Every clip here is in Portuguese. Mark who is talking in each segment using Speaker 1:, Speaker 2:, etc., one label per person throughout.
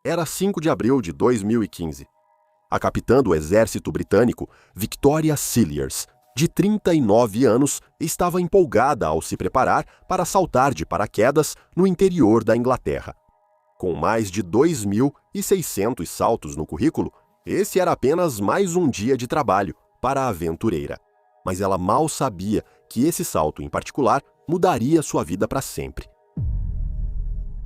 Speaker 1: Era 5 de abril de 2015. A capitã do exército britânico, Victoria Cilliers, de 39 anos, estava empolgada ao se preparar para saltar de paraquedas no interior da Inglaterra. Com mais de 2.600 saltos no currículo, esse era apenas mais um dia de trabalho para a aventureira. Mas ela mal sabia que esse salto em particular mudaria sua vida para sempre.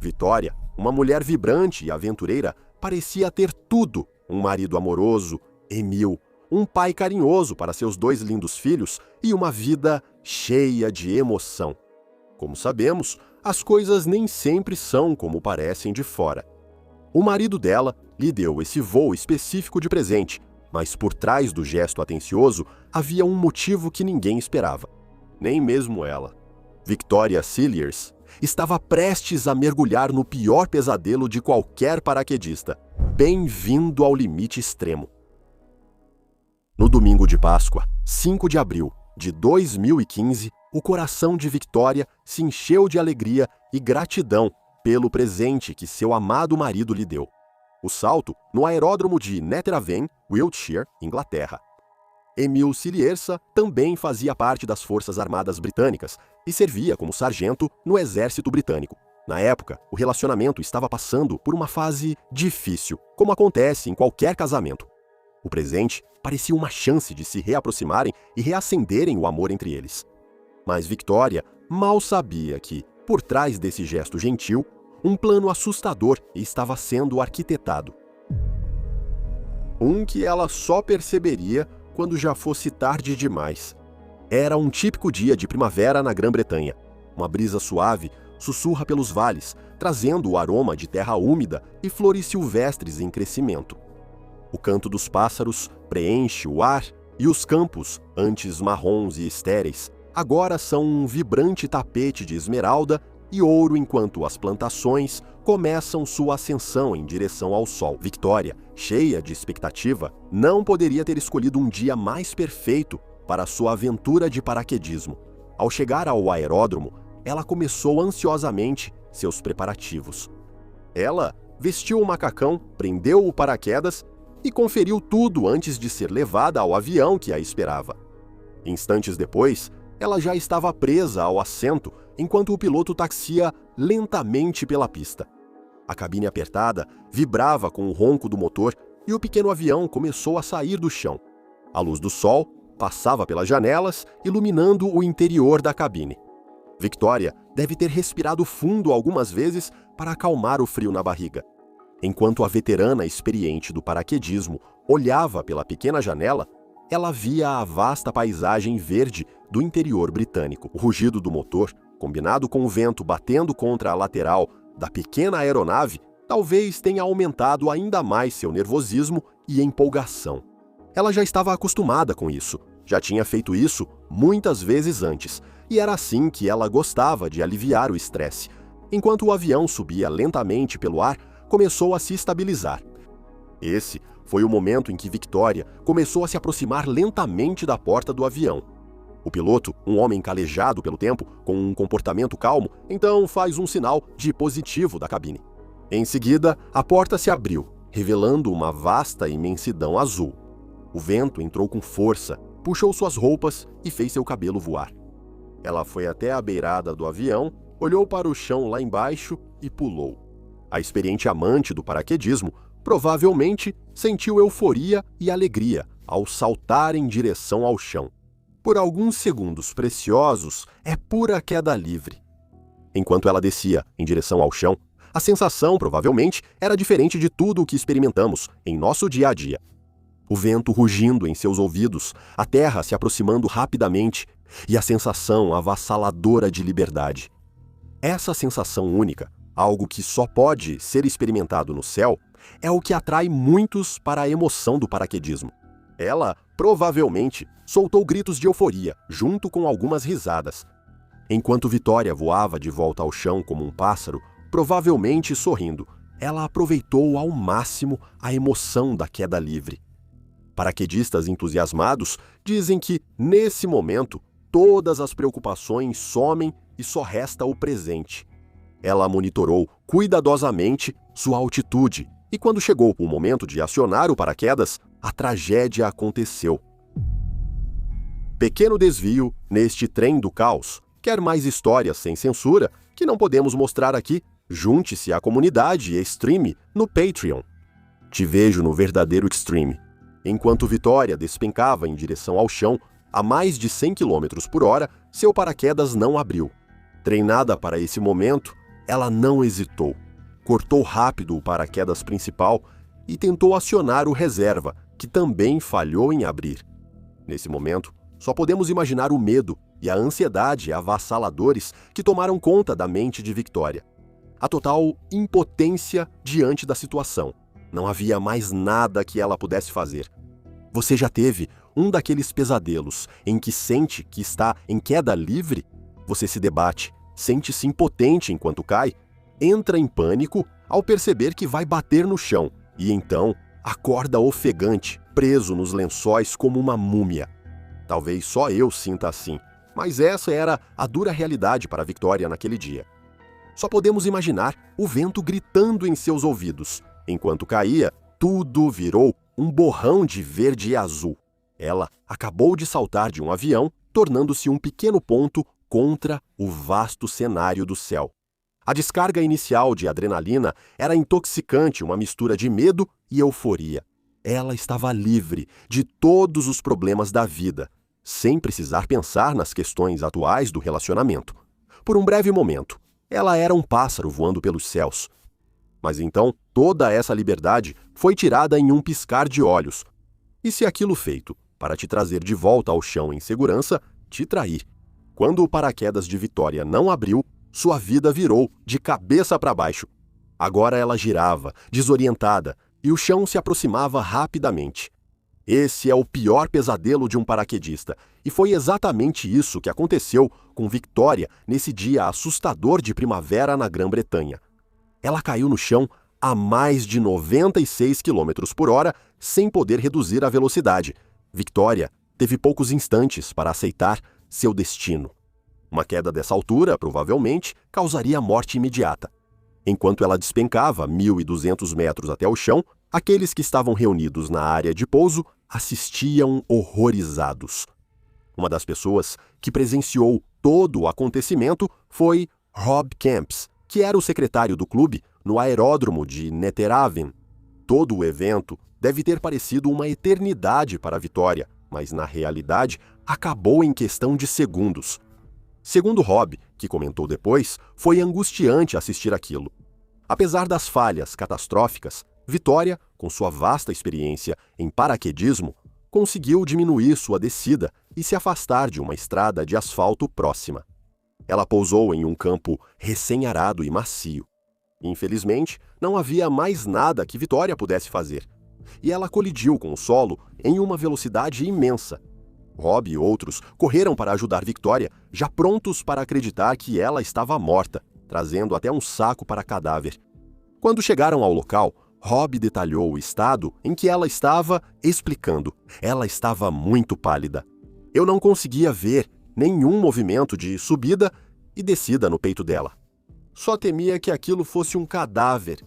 Speaker 1: Victoria, uma mulher vibrante e aventureira, parecia ter tudo: um marido amoroso, Emil, um pai carinhoso para seus 2 lindos filhos e uma vida cheia de emoção. Como sabemos, as coisas nem sempre são como parecem de fora. O marido dela lhe deu esse voo específico de presente, mas por trás do gesto atencioso havia um motivo que ninguém esperava. Nem mesmo ela. Victoria Cilliers estava prestes a mergulhar no pior pesadelo de qualquer paraquedista. Bem-vindo ao limite extremo. No domingo de Páscoa, 5 de abril de 2015, o coração de Victoria se encheu de alegria e gratidão pelo presente que seu amado marido lhe deu. O salto no aeródromo de Netheravon, Wiltshire, Inglaterra. Emil Cilliers também fazia parte das Forças Armadas Britânicas e servia como sargento no Exército Britânico. Na época, o relacionamento estava passando por uma fase difícil, como acontece em qualquer casamento. O presente parecia uma chance de se reaproximarem e reacenderem o amor entre eles. Mas Victoria mal sabia que, por trás desse gesto gentil, um plano assustador estava sendo arquitetado. Um que ela só perceberia quando já fosse tarde demais. Era um típico dia de primavera na Grã-Bretanha. Uma brisa suave sussurra pelos vales, trazendo o aroma de terra úmida e flores silvestres em crescimento. O canto dos pássaros preenche o ar e os campos, antes marrons e estéreis, agora são um vibrante tapete de esmeralda e ouro enquanto as plantações começam sua ascensão em direção ao sol. Victoria, cheia de expectativa, não poderia ter escolhido um dia mais perfeito para sua aventura de paraquedismo. Ao chegar ao aeródromo, ela começou ansiosamente seus preparativos. Ela vestiu o macacão, prendeu o paraquedas e conferiu tudo antes de ser levada ao avião que a esperava. Instantes depois, ela já estava presa ao assento enquanto o piloto taxia lentamente pela pista. A cabine apertada vibrava com o ronco do motor e o pequeno avião começou a sair do chão. A luz do sol passava pelas janelas, iluminando o interior da cabine. Victoria deve ter respirado fundo algumas vezes para acalmar o frio na barriga. Enquanto a veterana experiente do paraquedismo olhava pela pequena janela, ela via a vasta paisagem verde do interior britânico. O rugido do motor, combinado com o vento batendo contra a lateral da pequena aeronave, talvez tenha aumentado ainda mais seu nervosismo e empolgação. Ela já estava acostumada com isso, já tinha feito isso muitas vezes antes, e era assim que ela gostava de aliviar o estresse. Enquanto o avião subia lentamente pelo ar, começou a se estabilizar. Esse foi o momento em que Victoria começou a se aproximar lentamente da porta do avião. O piloto, um homem calejado pelo tempo, com um comportamento calmo, então faz um sinal de positivo da cabine. Em seguida, a porta se abriu, revelando uma vasta imensidão azul. O vento entrou com força, puxou suas roupas e fez seu cabelo voar. Ela foi até a beirada do avião, olhou para o chão lá embaixo e pulou. A experiente amante do paraquedismo provavelmente sentiu euforia e alegria ao saltar em direção ao chão. Por alguns segundos preciosos, é pura queda livre. Enquanto ela descia em direção ao chão, a sensação provavelmente era diferente de tudo o que experimentamos em nosso dia a dia. O vento rugindo em seus ouvidos, a terra se aproximando rapidamente e a sensação avassaladora de liberdade. Essa sensação única, algo que só pode ser experimentado no céu, é o que atrai muitos para a emoção do paraquedismo. Ela, provavelmente, soltou gritos de euforia, junto com algumas risadas. Enquanto Victoria voava de volta ao chão como um pássaro, provavelmente sorrindo, ela aproveitou ao máximo a emoção da queda livre. Paraquedistas entusiasmados dizem que, nesse momento, todas as preocupações somem e só resta o presente. Ela monitorou cuidadosamente sua altitude E quando chegou o momento de acionar o paraquedas, a tragédia aconteceu. Pequeno desvio neste trem do caos. Quer mais histórias sem censura, que não podemos mostrar aqui? Junte-se à comunidade Extreme no Patreon. Te vejo no verdadeiro Extreme. Enquanto Vitória despencava em direção ao chão, a mais de 100 km por hora, seu paraquedas não abriu. Treinada para esse momento, ela não hesitou. Cortou rápido o paraquedas principal e tentou acionar o reserva, que também falhou em abrir. Nesse momento, só podemos imaginar o medo e a ansiedade avassaladores que tomaram conta da mente de Vitória. A total impotência diante da situação. Não havia mais nada que ela pudesse fazer. Você já teve um daqueles pesadelos em que sente que está em queda livre? Você se debate, sente-se impotente enquanto cai, entra em pânico ao perceber que vai bater no chão e então acorda ofegante, preso nos lençóis como uma múmia. Talvez só eu sinta assim, mas essa era a dura realidade para Vitória naquele dia. Só podemos imaginar o vento gritando em seus ouvidos. Enquanto caía, tudo virou um borrão de verde e azul. Ela acabou de saltar de um avião, tornando-se um pequeno ponto contra o vasto cenário do céu. A descarga inicial de adrenalina era intoxicante, uma mistura de medo e euforia. Ela estava livre de todos os problemas da vida, sem precisar pensar nas questões atuais do relacionamento. Por um breve momento, ela era um pássaro voando pelos céus. Mas então, toda essa liberdade foi tirada em um piscar de olhos. E se aquilo feito para te trazer de volta ao chão em segurança, te trair? Quando o paraquedas de Vitória não abriu, sua vida virou de cabeça para baixo. Agora ela girava, desorientada, e o chão se aproximava rapidamente. Esse é o pior pesadelo de um paraquedista, e foi exatamente isso que aconteceu com Vitória nesse dia assustador de primavera na Grã-Bretanha. Ela caiu no chão a mais de 96 km por hora, sem poder reduzir a velocidade. Vitória teve poucos instantes para aceitar seu destino. Uma queda dessa altura, provavelmente, causaria a morte imediata. Enquanto ela despencava 1.200 metros até o chão, aqueles que estavam reunidos na área de pouso assistiam horrorizados. Uma das pessoas que presenciou todo o acontecimento foi Rob Camps, que era o secretário do clube no aeródromo de Netheravon. Todo o evento deve ter parecido uma eternidade para a Vitória, mas na realidade acabou em questão de segundos. Segundo Rob, que comentou depois, foi angustiante assistir aquilo. Apesar das falhas catastróficas, Vitória, com sua vasta experiência em paraquedismo, conseguiu diminuir sua descida e se afastar de uma estrada de asfalto próxima. Ela pousou em um campo recém-arado e macio. Infelizmente, não havia mais nada que Vitória pudesse fazer. E ela colidiu com o solo em uma velocidade imensa. Rob e outros correram para ajudar Vitória, já prontos para acreditar que ela estava morta, trazendo até um saco para cadáver. Quando chegaram ao local, Rob detalhou o estado em que ela estava, explicando. Ela estava muito pálida. Eu não conseguia ver nenhum movimento de subida e descida no peito dela. Só temia que aquilo fosse um cadáver.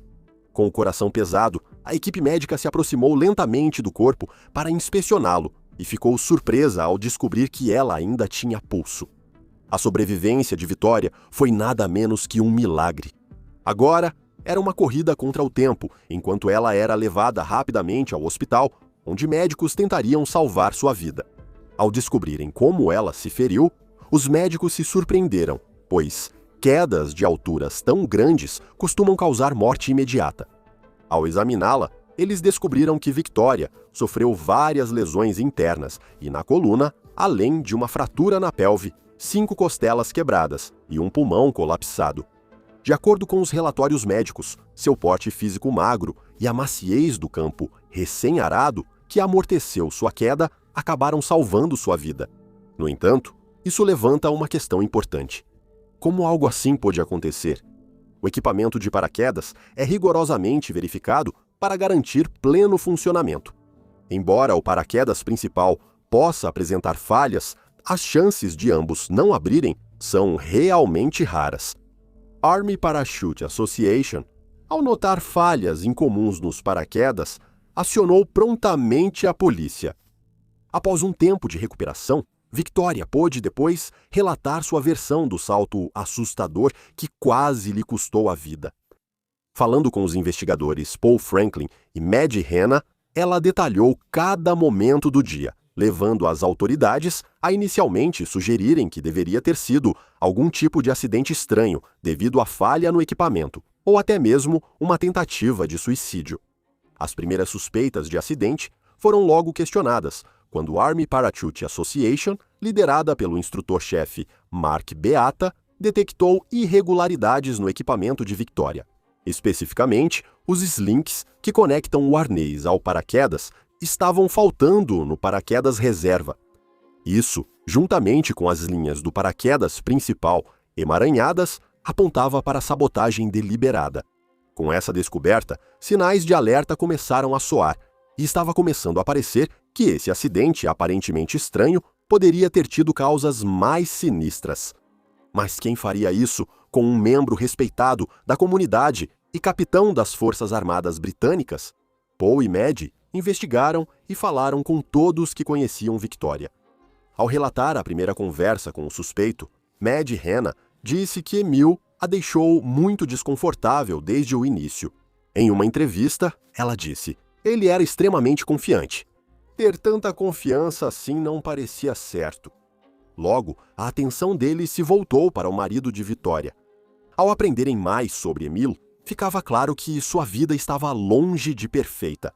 Speaker 1: Com o coração pesado, a equipe médica se aproximou lentamente do corpo para inspecioná-lo e ficou surpresa ao descobrir que ela ainda tinha pulso. A sobrevivência de Vitória foi nada menos que um milagre. Agora, era uma corrida contra o tempo, enquanto ela era levada rapidamente ao hospital, onde médicos tentariam salvar sua vida. Ao descobrirem como ela se feriu, os médicos se surpreenderam, pois quedas de alturas tão grandes costumam causar morte imediata. Ao examiná-la, eles descobriram que Vitória sofreu várias lesões internas e na coluna, além de uma fratura na pelve, 5 costelas quebradas e um pulmão colapsado. De acordo com os relatórios médicos, seu porte físico magro e a maciez do campo recém-arado, que amorteceu sua queda, acabaram salvando sua vida. No entanto, isso levanta uma questão importante. Como algo assim pôde acontecer? O equipamento de paraquedas é rigorosamente verificado para garantir pleno funcionamento. Embora o paraquedas principal possa apresentar falhas, as chances de ambos não abrirem são realmente raras. Army Parachute Association, Ao notar falhas incomuns nos paraquedas, acionou prontamente a polícia. Após um tempo de recuperação, Victoria pôde depois relatar sua versão do salto assustador que quase lhe custou a vida. Falando com os investigadores Paul Franklin e Maddie Hanna, ela detalhou cada momento do dia, levando as autoridades a inicialmente sugerirem que deveria ter sido algum tipo de acidente estranho devido à falha no equipamento, ou até mesmo uma tentativa de suicídio. As primeiras suspeitas de acidente foram logo questionadas, quando a Army Parachute Association, liderada pelo instrutor-chefe Mark Beata, detectou irregularidades no equipamento de Victoria. Especificamente, os slinks que conectam o arnês ao paraquedas estavam faltando no paraquedas reserva. Isso, juntamente com as linhas do paraquedas principal emaranhadas, apontava para sabotagem deliberada. Com essa descoberta, sinais de alerta começaram a soar, e estava começando a aparecer que esse acidente aparentemente estranho poderia ter tido causas mais sinistras. Mas quem faria isso com um membro respeitado da comunidade e capitão das Forças Armadas Britânicas? Paul e Maddie investigaram e falaram com todos que conheciam Victoria. Ao relatar a primeira conversa com o suspeito, Maddie Hanna disse que Emil a deixou muito desconfortável desde o início. Em uma entrevista, ela disse: "Ele era extremamente confiante. Ter tanta confiança assim não parecia certo." Logo, a atenção dele se voltou para o marido de Victoria. Ao aprenderem mais sobre Emil, ficava claro que sua vida estava longe de perfeita.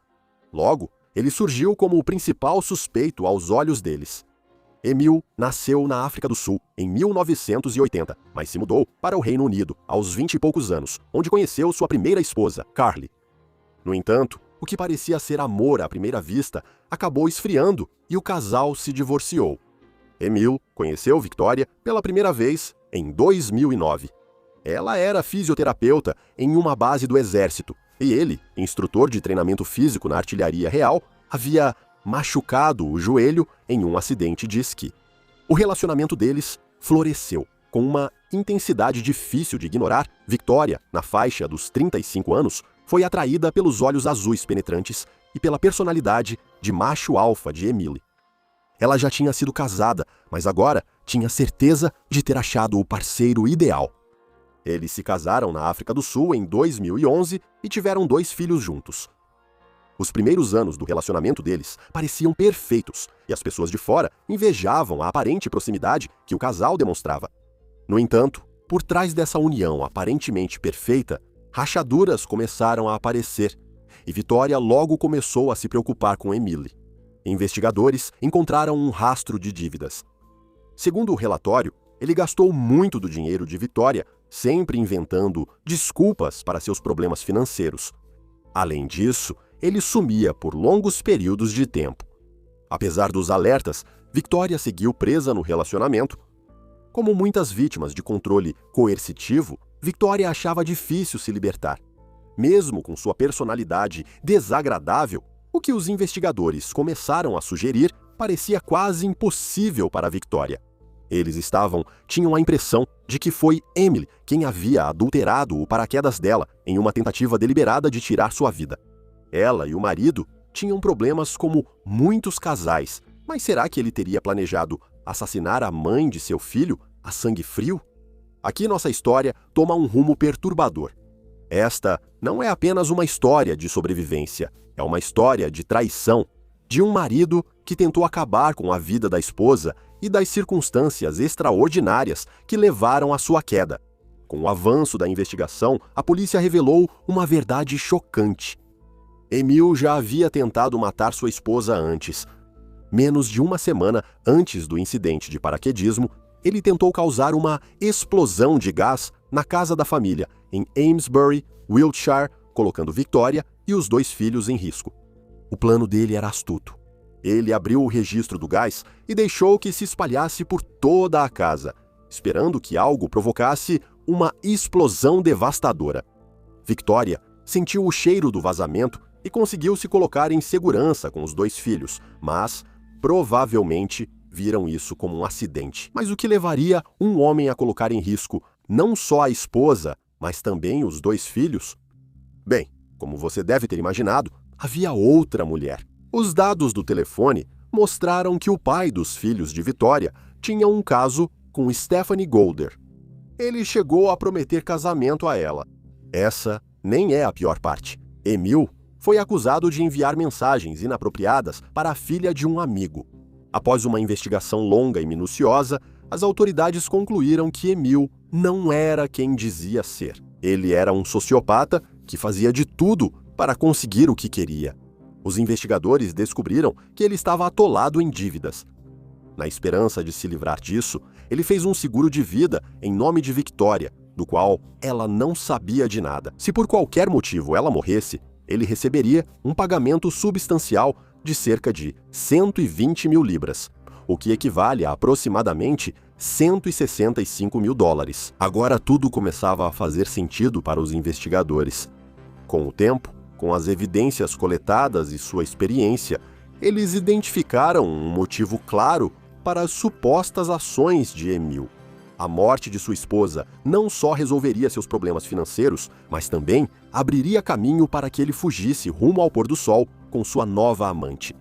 Speaker 1: Logo, ele surgiu como o principal suspeito aos olhos deles. Emil nasceu na África do Sul em 1980, mas se mudou para o Reino Unido aos 20 e poucos anos, onde conheceu sua primeira esposa, Carly. No entanto, o que parecia ser amor à primeira vista acabou esfriando e o casal se divorciou. Emil conheceu Victoria pela primeira vez em 2009. Ela era fisioterapeuta em uma base do Exército e ele, instrutor de treinamento físico na Artilharia Real, havia machucado o joelho em um acidente de esqui. O relacionamento deles floresceu. Com uma intensidade difícil de ignorar, Victoria, na faixa dos 35 anos, foi atraída pelos olhos azuis penetrantes e pela personalidade de macho alfa de Emily. Ela já tinha sido casada, mas agora tinha certeza de ter achado o parceiro ideal. Eles se casaram na África do Sul em 2011 e tiveram 2 filhos juntos. Os primeiros anos do relacionamento deles pareciam perfeitos e as pessoas de fora invejavam a aparente proximidade que o casal demonstrava. No entanto, por trás dessa união aparentemente perfeita, rachaduras começaram a aparecer e Victoria logo começou a se preocupar com Emily. Investigadores encontraram um rastro de dívidas. Segundo o relatório, ele gastou muito do dinheiro de Victoria, sempre inventando desculpas para seus problemas financeiros. Além disso, ele sumia por longos períodos de tempo. Apesar dos alertas, Victoria seguiu presa no relacionamento. Como muitas vítimas de controle coercitivo, Victoria achava difícil se libertar. Mesmo com sua personalidade desagradável, o que os investigadores começaram a sugerir parecia quase impossível para Victoria. Eles tinham a impressão de que foi Emily quem havia adulterado o paraquedas dela em uma tentativa deliberada de tirar sua vida. Ela e o marido tinham problemas como muitos casais, mas será que ele teria planejado assassinar a mãe de seu filho a sangue frio? Aqui nossa história toma um rumo perturbador. Esta não é apenas uma história de sobrevivência, é uma história de traição, de um marido que tentou acabar com a vida da esposa e das circunstâncias extraordinárias que levaram à sua queda. Com o avanço da investigação, a polícia revelou uma verdade chocante. Emil já havia tentado matar sua esposa antes. Menos de uma semana antes do incidente de paraquedismo, ele tentou causar uma explosão de gás na casa da família, em Amesbury, Wiltshire, colocando Victoria e os 2 filhos em risco. O plano dele era astuto. Ele abriu o registro do gás e deixou que se espalhasse por toda a casa, esperando que algo provocasse uma explosão devastadora. Victoria sentiu o cheiro do vazamento e conseguiu se colocar em segurança com os 2 filhos, mas provavelmente viram isso como um acidente. Mas o que levaria um homem a colocar em risco não só a esposa, mas também os 2 filhos? Bem, como você deve ter imaginado, havia outra mulher. Os dados do telefone mostraram que o pai dos filhos de Vitória tinha um caso com Stephanie Golder. Ele chegou a prometer casamento a ela. Essa nem é a pior parte. Emil foi acusado de enviar mensagens inapropriadas para a filha de um amigo. Após uma investigação longa e minuciosa, as autoridades concluíram que Emil não era quem dizia ser. Ele era um sociopata que fazia de tudo para conseguir o que queria. Os investigadores descobriram que ele estava atolado em dívidas. Na esperança de se livrar disso, ele fez um seguro de vida em nome de Victoria, do qual ela não sabia de nada. Se por qualquer motivo ela morresse, ele receberia um pagamento substancial de cerca de 120 mil libras, o que equivale a aproximadamente 165 mil dólares. Agora tudo começava a fazer sentido para os investigadores. Com o tempo, com as evidências coletadas e sua experiência, eles identificaram um motivo claro para as supostas ações de Emil. A morte de sua esposa não só resolveria seus problemas financeiros, mas também abriria caminho para que ele fugisse rumo ao pôr do sol com sua nova amante.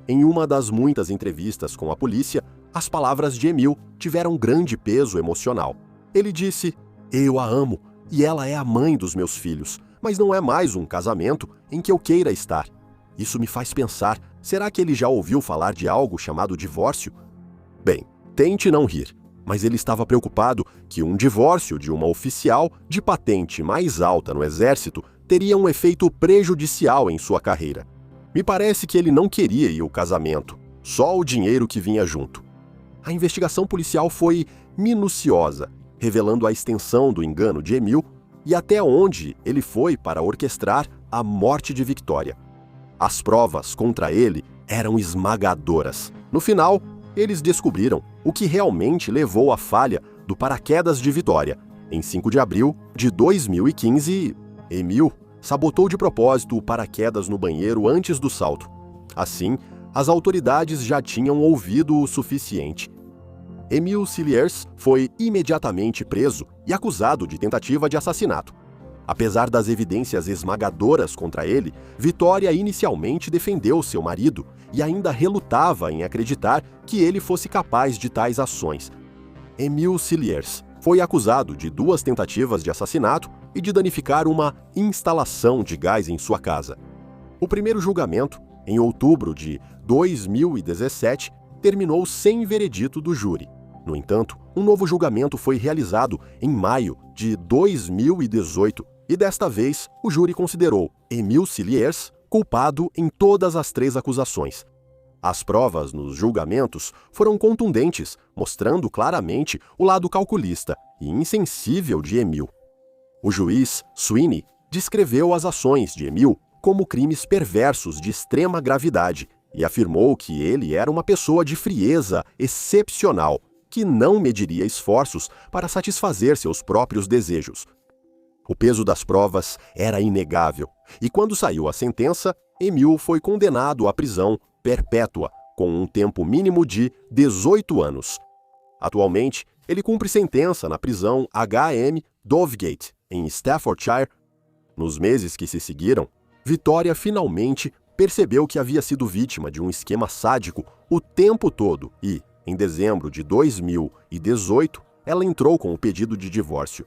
Speaker 1: Em uma das muitas entrevistas com a polícia, as palavras de Emil tiveram grande peso emocional. Ele disse: "Eu a amo e ela é a mãe dos meus filhos, mas não é mais um casamento em que eu queira estar. Isso me faz pensar, será que ele já ouviu falar de algo chamado divórcio?" Bem, tente não rir, mas ele estava preocupado que um divórcio de uma oficial de patente mais alta no exército teria um efeito prejudicial em sua carreira. Me parece que ele não queria o casamento, só o dinheiro que vinha junto. A investigação policial foi minuciosa, revelando a extensão do engano de Emil e até onde ele foi para orquestrar a morte de Victoria. As provas contra ele eram esmagadoras. No final, eles descobriram o que realmente levou à falha do paraquedas de Vitória. Em 5 de abril de 2015, Emil sabotou de propósito o paraquedas no banheiro antes do salto. Assim, as autoridades já tinham ouvido o suficiente. Emil Cilliers foi imediatamente preso e acusado de tentativa de assassinato. Apesar das evidências esmagadoras contra ele, Vitória inicialmente defendeu seu marido e ainda relutava em acreditar que ele fosse capaz de tais ações. Emil Cilliers foi acusado de 2 tentativas de assassinato e de danificar uma instalação de gás em sua casa. O primeiro julgamento, em outubro de 2017, terminou sem veredito do júri. No entanto, um novo julgamento foi realizado em maio de 2018 e desta vez o júri considerou Emil Cilliers culpado em todas as 3 acusações. As provas nos julgamentos foram contundentes, mostrando claramente o lado calculista e insensível de Emil. O juiz Sweeney descreveu as ações de Emil como crimes perversos de extrema gravidade e afirmou que ele era uma pessoa de frieza excepcional, que não mediria esforços para satisfazer seus próprios desejos. O peso das provas era inegável, e quando saiu a sentença, Emil foi condenado à prisão perpétua, com um tempo mínimo de 18 anos. Atualmente, ele cumpre sentença na prisão HM Dovegate, em Staffordshire. Nos meses que se seguiram, Vitória finalmente percebeu que havia sido vítima de um esquema sádico o tempo todo e, em dezembro de 2018, ela entrou com o pedido de divórcio.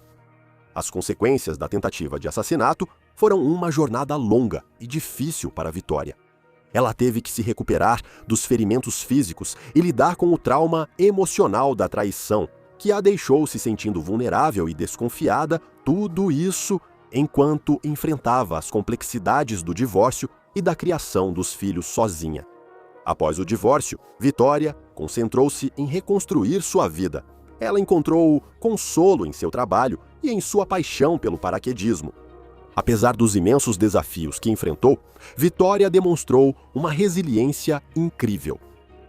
Speaker 1: As consequências da tentativa de assassinato foram uma jornada longa e difícil para Vitória. Ela teve que se recuperar dos ferimentos físicos e lidar com o trauma emocional da traição, que a deixou se sentindo vulnerável e desconfiada, tudo isso enquanto enfrentava as complexidades do divórcio e da criação dos filhos sozinha. Após o divórcio, Vitória concentrou-se em reconstruir sua vida. Ela encontrou consolo em seu trabalho e em sua paixão pelo paraquedismo. Apesar dos imensos desafios que enfrentou, Vitória demonstrou uma resiliência incrível.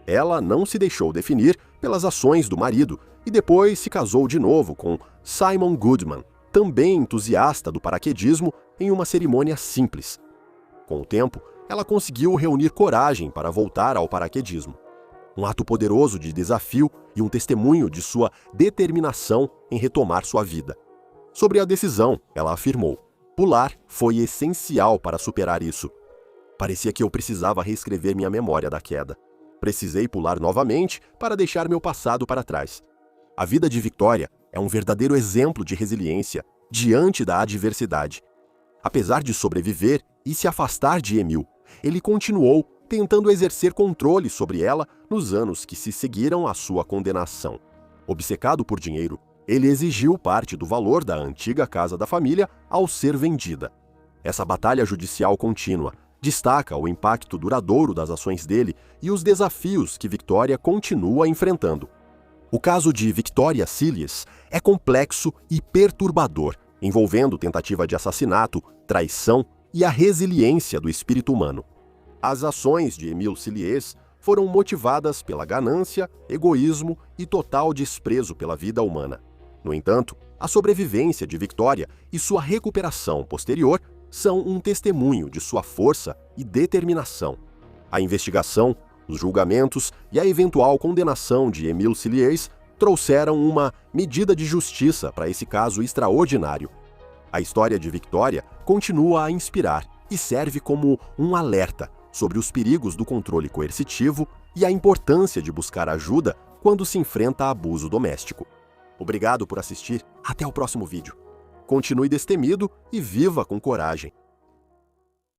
Speaker 1: Ela não se deixou definir pelas ações do marido e depois se casou de novo com Simon Goodman, também entusiasta do paraquedismo, em uma cerimônia simples. Com o tempo, ela conseguiu reunir coragem para voltar ao paraquedismo. Um ato poderoso de desafio e um testemunho de sua determinação em retomar sua vida. Sobre a decisão, ela afirmou: Pular foi essencial para superar isso. Parecia que eu precisava reescrever minha memória da queda. Precisei pular novamente para deixar meu passado para trás. A vida de Victoria é um verdadeiro exemplo de resiliência diante da adversidade. Apesar de sobreviver e se afastar de Emil, ele continuou tentando exercer controle sobre ela nos anos que se seguiram à sua condenação. Obcecado por dinheiro, ele exigiu parte do valor da antiga casa da família ao ser vendida. Essa batalha judicial contínua destaca o impacto duradouro das ações dele e os desafios que Victoria continua enfrentando. O caso de Victoria Cillies é complexo e perturbador, envolvendo tentativa de assassinato, traição e a resiliência do espírito humano. As ações de Emil Cillies foram motivadas pela ganância, egoísmo e total desprezo pela vida humana. No entanto, a sobrevivência de Victoria e sua recuperação posterior são um testemunho de sua força e determinação. A investigação, os julgamentos e a eventual condenação de Emil Cillies trouxeram uma medida de justiça para esse caso extraordinário. A história de Victoria continua a inspirar e serve como um alerta sobre os perigos do controle coercitivo e a importância de buscar ajuda quando se enfrenta a abuso doméstico. Obrigado por assistir. Até o próximo vídeo. Continue destemido e viva com coragem.